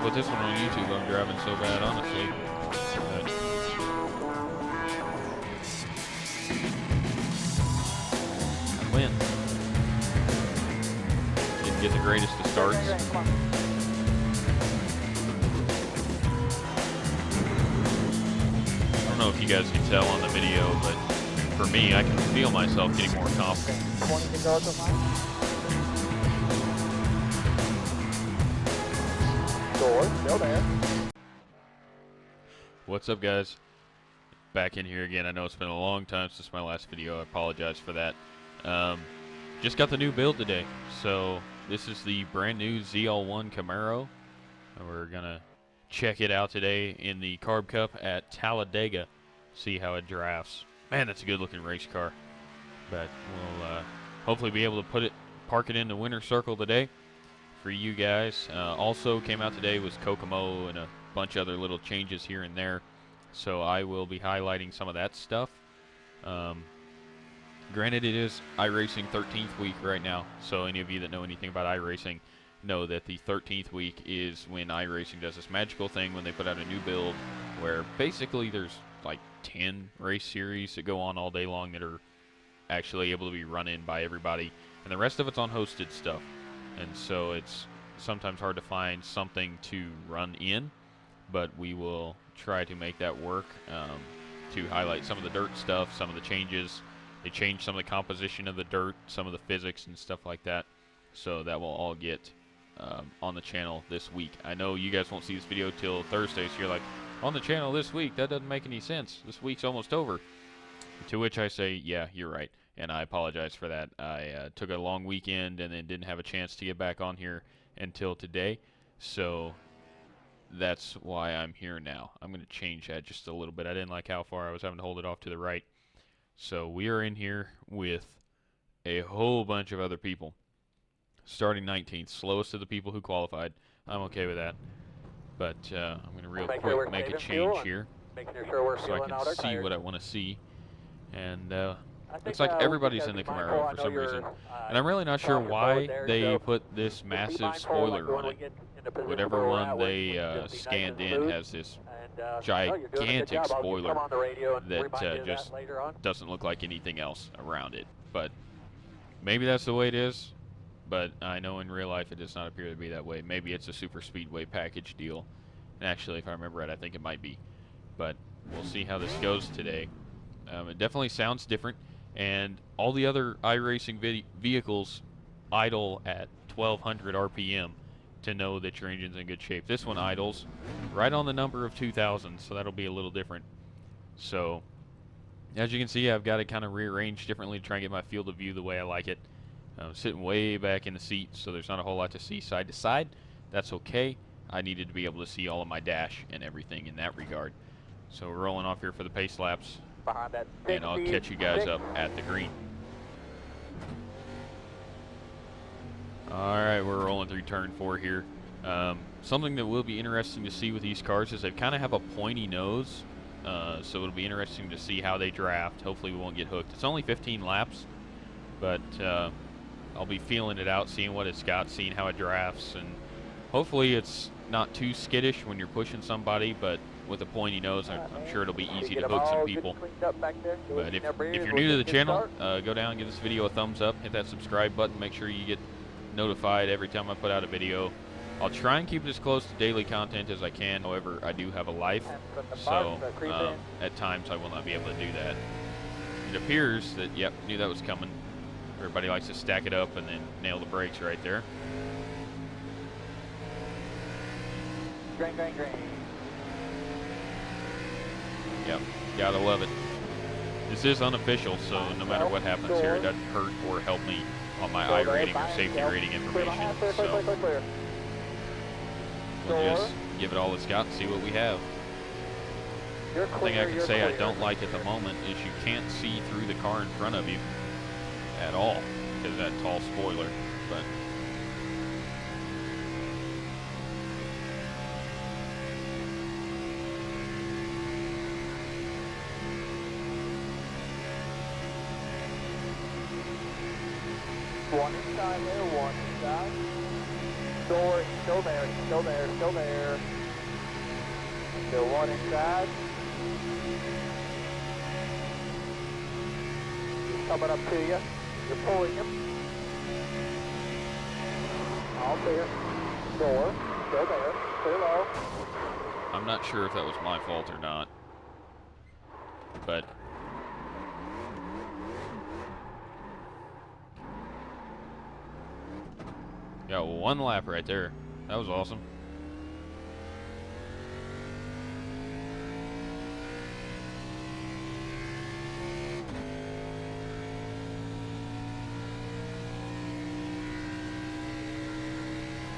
put this one on YouTube. I'm driving so bad, honestly. But I win. Didn't get the greatest of starts. I don't know if you guys can tell on the video, but for me, I can feel myself getting more confident. Still there. What's up, guys? Back in here again. I know it's been a long time since my last video. I apologize for that. Just got the new build today. So this is the brand new ZL1 Camaro. And we're gonna check it out today in the Carb Cup at Talladega. See how it drafts. Man, that's a good looking race car. But we'll hopefully be able to park it in the winner's circle today for you guys. Also came out today was Kokomo and a bunch of other little changes here and there. So I will be highlighting some of that stuff. Granted, it is iRacing 13th week right now. So any of you that know anything about iRacing know that the 13th week is when iRacing does this magical thing when they put out a new build where basically there's like 10 race series that go on all day long that are actually able to be run in by everybody. And the rest of it's on hosted stuff. And so it's sometimes hard to find something to run in, but we will try to make that work to highlight some of the dirt stuff, some of the changes. They changed some of the composition of the dirt, some of the physics and stuff like that. So that will all get on the channel this week. I know you guys won't see this video till Thursday, so you're like, on the channel this week? That doesn't make any sense. This week's almost over. To which I say, yeah, you're right. And I apologize for that. I took a long weekend and then didn't have a chance to get back on here until today. So that's why I'm here now. I'm going to change that just a little bit. I didn't like how far I was having to hold it off to the right. So we are in here with a whole bunch of other people. Starting 19th, slowest of the people who qualified. I'm okay with that. But I'm going to real quick make a change here so I can see what I want to see. And looks like everybody's in the Camaro for some reason. And I'm really not sure why they put this massive spoiler on it. Whatever one they scanned in has this gigantic spoiler that just doesn't look like anything else around it. But maybe that's the way it is. But I know in real life it does not appear to be that way. Maybe it's a super speedway package deal. And actually, if I remember right, I think it might be. But we'll see how this goes today. It definitely sounds different. And all the other iRacing vehicles idle at 1200 RPM to know that your engine's in good shape. This one idles right on the number of 2000, so that'll be a little different. So, as you can see, I've got it kind of rearranged differently to try and get my field of view the way I like it. I'm sitting way back in the seat, so there's not a whole lot to see side to side. That's okay. I needed to be able to see all of my dash and everything in that regard. So we're rolling off here for the pace laps, and I'll catch you guys up at the green. Alright, we're rolling through turn 4 here. Something that will be interesting to see with these cars is they kind of have a pointy nose, so it'll be interesting to see how they draft. Hopefully we won't get hooked. It's only 15 laps, but I'll be feeling it out, seeing what it's got, seeing how it drafts, and hopefully it's not too skittish when you're pushing somebody, but with a pointy nose, I'm sure it'll be easy to hook some people. But if you're new to the channel, go down, give this video a thumbs up, hit that subscribe button, make sure you get notified every time I put out a video. I'll try and keep it as close to daily content as I can. However, I do have a life, so at times I will not be able to do that. It appears that, yep, knew that was coming. Everybody likes to stack it up and then nail the brakes right there. Green. Yep, gotta love it. This is unofficial, so no matter what happens here, it doesn't hurt or help me on my I rating or safety rating information. So we'll just give it all it's got and see what we have. One thing I can say I don't like at the moment is you can't see through the car in front of you at all because of that tall spoiler. But one inside there, one inside. Door, still there, still there, still there. Still one inside. He's coming up to you. You're pulling him. All clear. Door, still there, clear low. I'm not sure if that was my fault or not, but got one lap right there. That was awesome.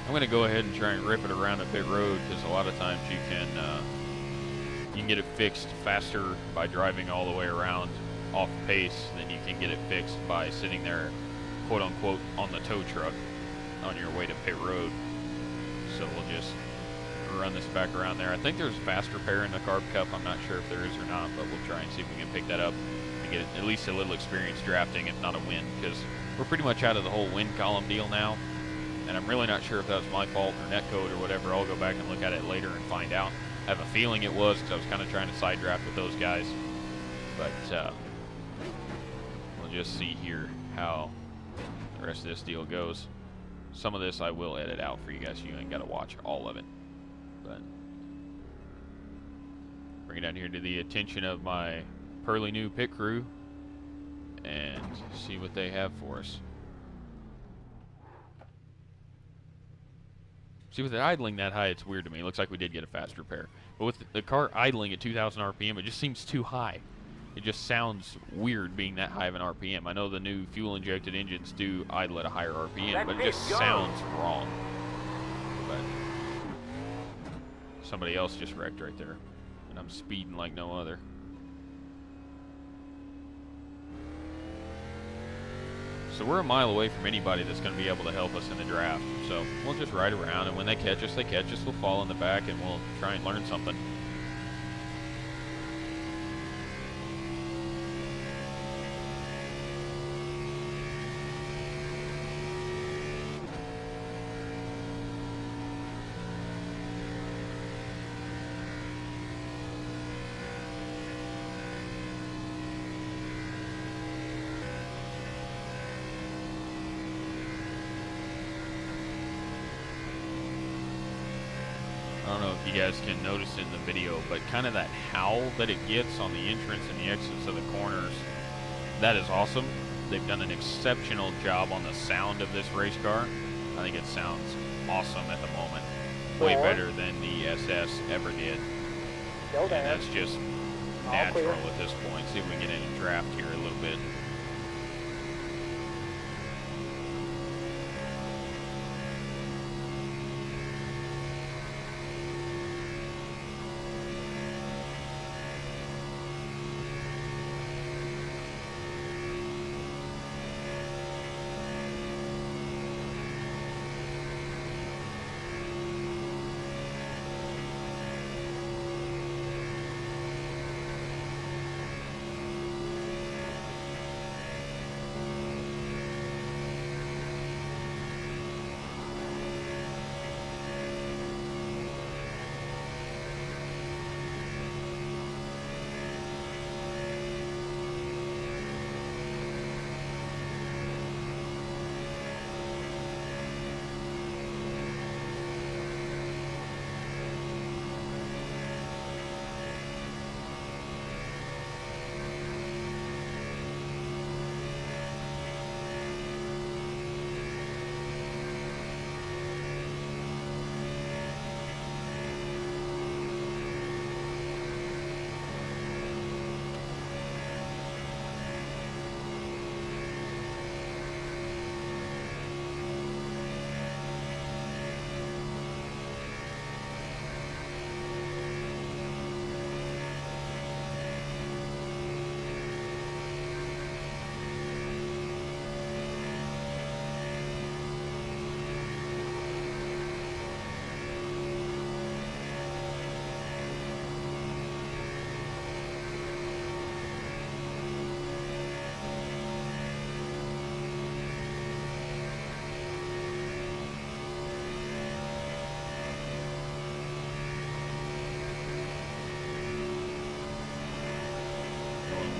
I'm going to go ahead and try and rip it around a pit road because a lot of times you can get it fixed faster by driving all the way around off pace than you can get it fixed by sitting there, quote unquote, on the tow truck on your way to pit road. So we'll just run this back around there. I think there's fast repair in the carb cup. I'm not sure if there is or not, but we'll try and see if we can pick that up and get at least a little experience drafting, if not a win, because we're pretty much out of the whole win column deal now. And I'm really not sure if that was my fault or netcode or whatever. I'll go back and look at it later and find out. I have a feeling it was because I was kind of trying to side draft with those guys. But we'll just see here how the rest of this deal goes. Some of this I will edit out for you guys. You ain't got to watch all of it. But bring it down here to the attention of my pearly new pit crew and see what they have for us. See, with it idling that high, it's weird to me. It looks like we did get a fast repair. But with the car idling at 2,000 RPM, it just seems too high. It just sounds weird being that high of an RPM. I know the new fuel-injected engines do idle at a higher RPM, but it just sounds wrong. But somebody else just wrecked right there, and I'm speeding like no other. So we're a mile away from anybody that's going to be able to help us in the draft. So we'll just ride around, and when they catch us, they catch us. We'll fall in the back, and we'll try and learn something. I don't know if you guys can notice in the video, but kind of that howl that it gets on the entrance and the exits of the corners, that is awesome. They've done an exceptional job on the sound of this race car. I think it sounds awesome at the moment. Way better than the SS ever did. And that's just natural at this point. See if we can get in a draft here a little bit.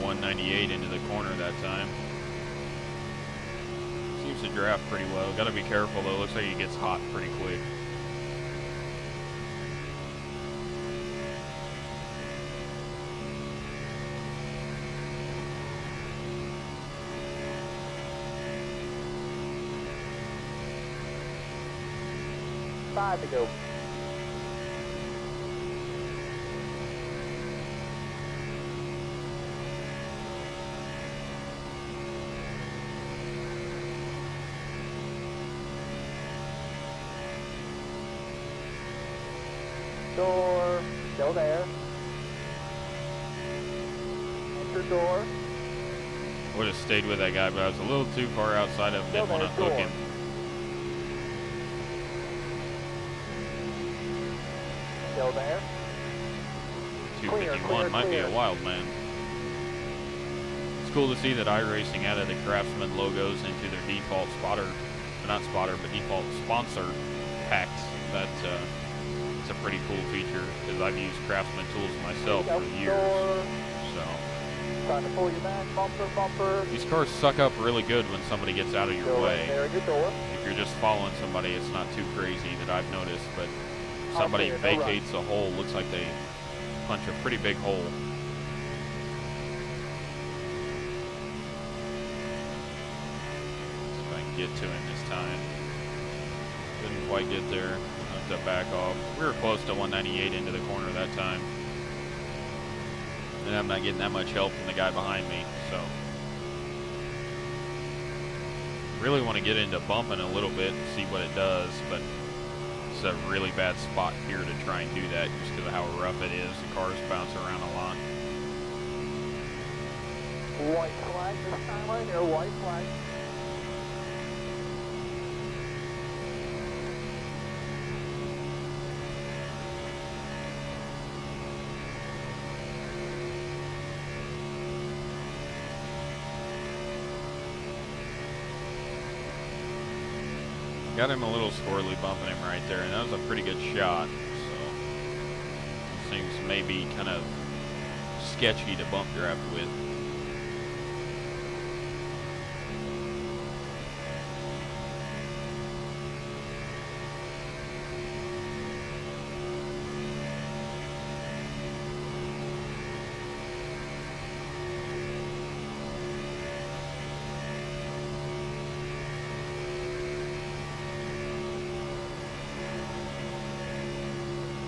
198 into the corner that time. Seems to draft pretty well. Got to be careful though. Looks like he gets hot pretty quick. Five to go. Door, still there. Enter door. Would have stayed with that guy, but I was a little too far outside of him. Didn't want to hook him. Still there. 251 might be a wild man. It's cool to see that iRacing added the Craftsman logos into their default spotter, not spotter, but default sponsor packs. That's it's a pretty cool feature because I've used Craftsman tools myself for years. So trying to pull you back, bumper, bumper. These cars suck up really good when somebody gets out of your way. There, good door. If you're just following somebody, it's not too crazy that I've noticed, but if somebody vacates a hole, looks like they punch a pretty big hole. See if I can get to him this time. Didn't quite get there. I'll have to back off. We were close to 198 into the corner that time. And I'm not getting that much help from the guy behind me, so. Really want to get into bumping a little bit and see what it does, but it's a really bad spot here to try and do that just because of how rough it is. The cars bounce around a lot. White flag this time right here, white flag. Got him a little squirrely bumping him right there, and that was a pretty good shot. So, seems maybe kind of sketchy to bump draft with.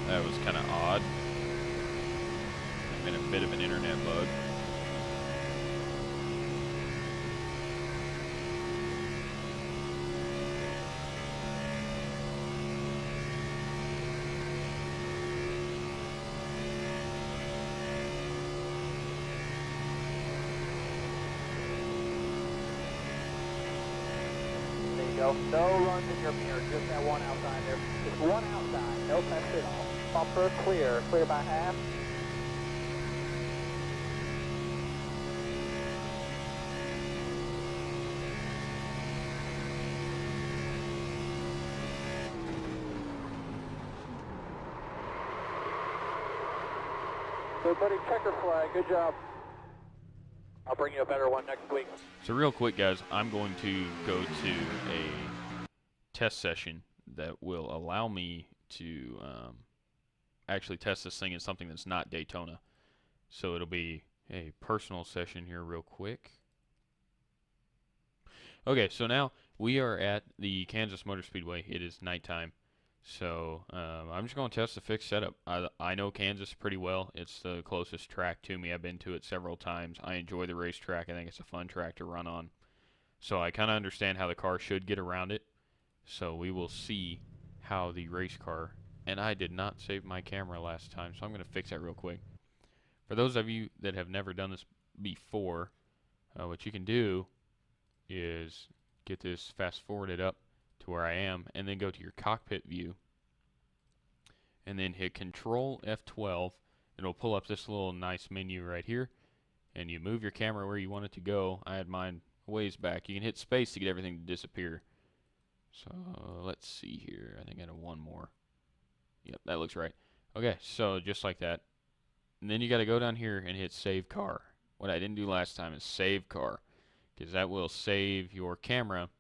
That was kind of odd. Been a bit of an internet bug. There you go. No runs in your mirror, just that one outside there. Just one outside, no pest at all. Bumper clear, clear by half. Good buddy, checker flag, good job. I'll bring you a better one next week. So real quick, guys, I'm going to go to a test session that will allow me to actually test this thing in something that's not Daytona. So it'll be a personal session here real quick. Okay, so now we are at the Kansas Motor Speedway. It is nighttime. So I'm just going to test the fixed setup. I know Kansas pretty well. It's the closest track to me. I've been to it several times. I enjoy the racetrack. I think it's a fun track to run on. So I kind of understand how the car should get around it. So we will see how the race car, and I did not save my camera last time, so I'm going to fix that real quick. For those of you that have never done this before, what you can do is get this fast forwarded up to where I am, and then go to your cockpit view, and then hit Control F12. It'll pull up this little nice menu right here, and you move your camera where you want it to go. I had mine a ways back. You can hit space to get everything to disappear. So let's see here. I think I have one more. Yep, that looks right. Okay, so just like that. And then you got to go down here and hit Save Car. what I didn't do last time is save car, because that will save your camera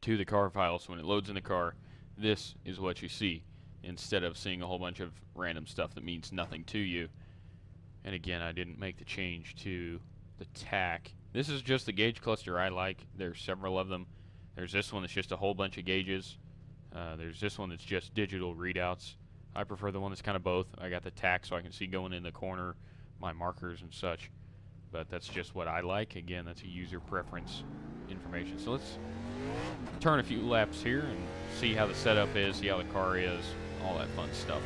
to the car file. So when it loads in the car, this is what you see, instead of seeing a whole bunch of random stuff that means nothing to you. And again, I didn't make the change to the TAC. This is just the gauge cluster I like. There's several of them. There's this one that's just a whole bunch of gauges. There's this one that's just digital readouts. I prefer the one that's kind of both. I got the TAC so I can see going in the corner, my markers and such. But that's just what I like. Again, that's a user preference information. So let's turn a few laps here and see how the setup is, see how the car is, all that fun stuff.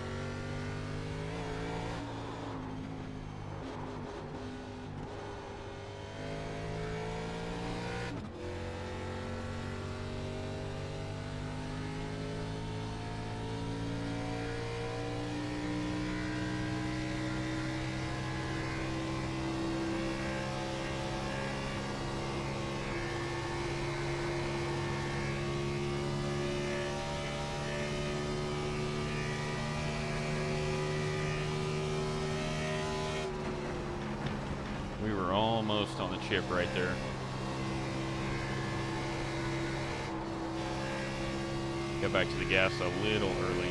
We were almost on the chip right there. Got back to the gas a little early.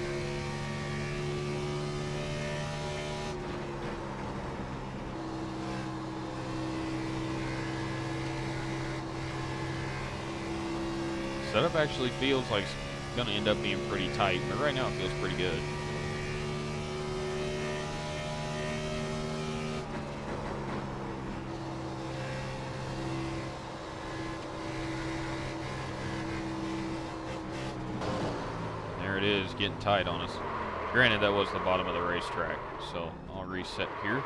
Setup actually feels like it's going to end up being pretty tight, but right now it feels pretty good. There it is, getting tight on us. Granted, that was the bottom of the racetrack, so I'll reset here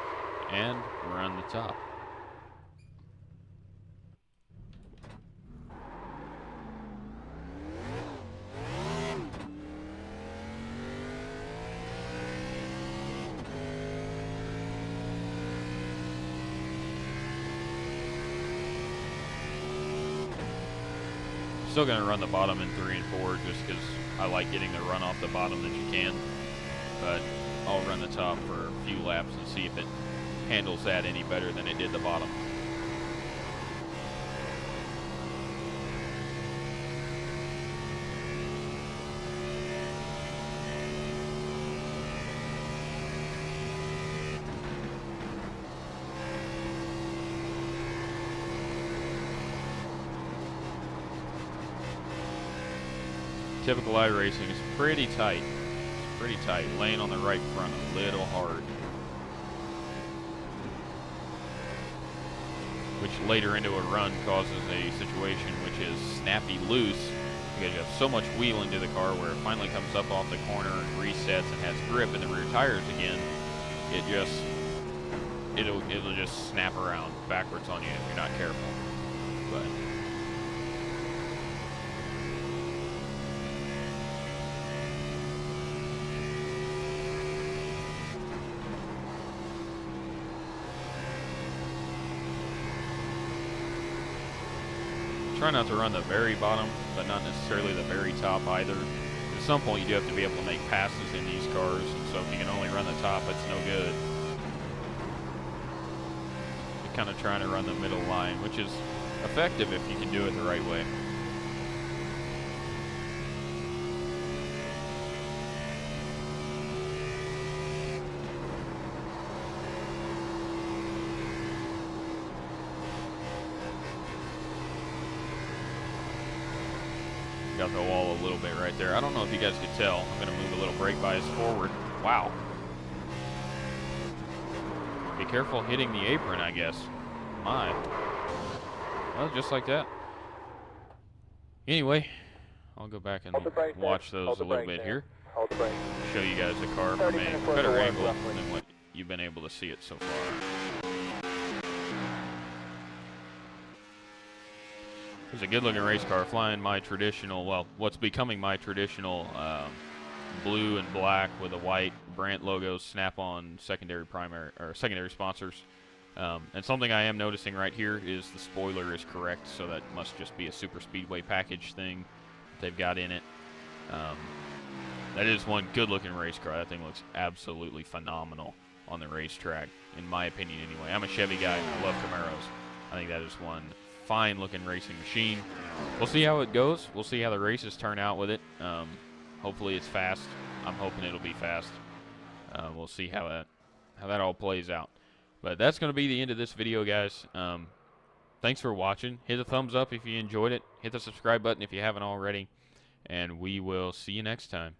and run the top. Still going to run the bottom in 3 and 4 just because I like getting the run off the bottom that you can. But I'll run the top for a few laps and see if it handles that any better than it did the bottom. Typical iRacing is pretty tight. It's pretty tight. Laying on the right front a little hard. Which later into a run causes a situation which is snappy loose because you have so much wheeling to the car where it finally comes up off the corner and resets and has grip in the rear tires again. It'll just snap around backwards on you if you're not careful. But try not to run the very bottom, but not necessarily the very top either. At some point, you do have to be able to make passes in these cars, and so if you can only run the top, it's no good. You're kind of trying to run the middle line, which is effective if you can do it the right way. Got the wall a little bit right there. I don't know if you guys could tell. I'm going to move a little brake bias forward. Wow. Be careful hitting the apron, I guess. My. Well, just like that. Anyway, I'll go back and watch those a little bit here. Show you guys the car from a better angle than what you've been able to see it so far. It's a good-looking race car, flying my traditional, well, what's becoming my traditional blue and black with a white Brandt logo, Snap-on secondary sponsors. And something I am noticing right here is the spoiler is correct, so that must just be a super speedway package thing that they've got in it. That is one good-looking race car. That thing looks absolutely phenomenal on the racetrack, in my opinion anyway. I'm a Chevy guy. I love Camaros. I think that is one fine-looking racing machine. We'll see how it goes. We'll see how the races turn out with it. Hopefully it's fast. I'm hoping it'll be fast. We'll see how that all plays out. But that's going to be the end of this video, guys. Thanks for watching. Hit a thumbs up if you enjoyed it. Hit the subscribe button if you haven't already. And we will see you next time.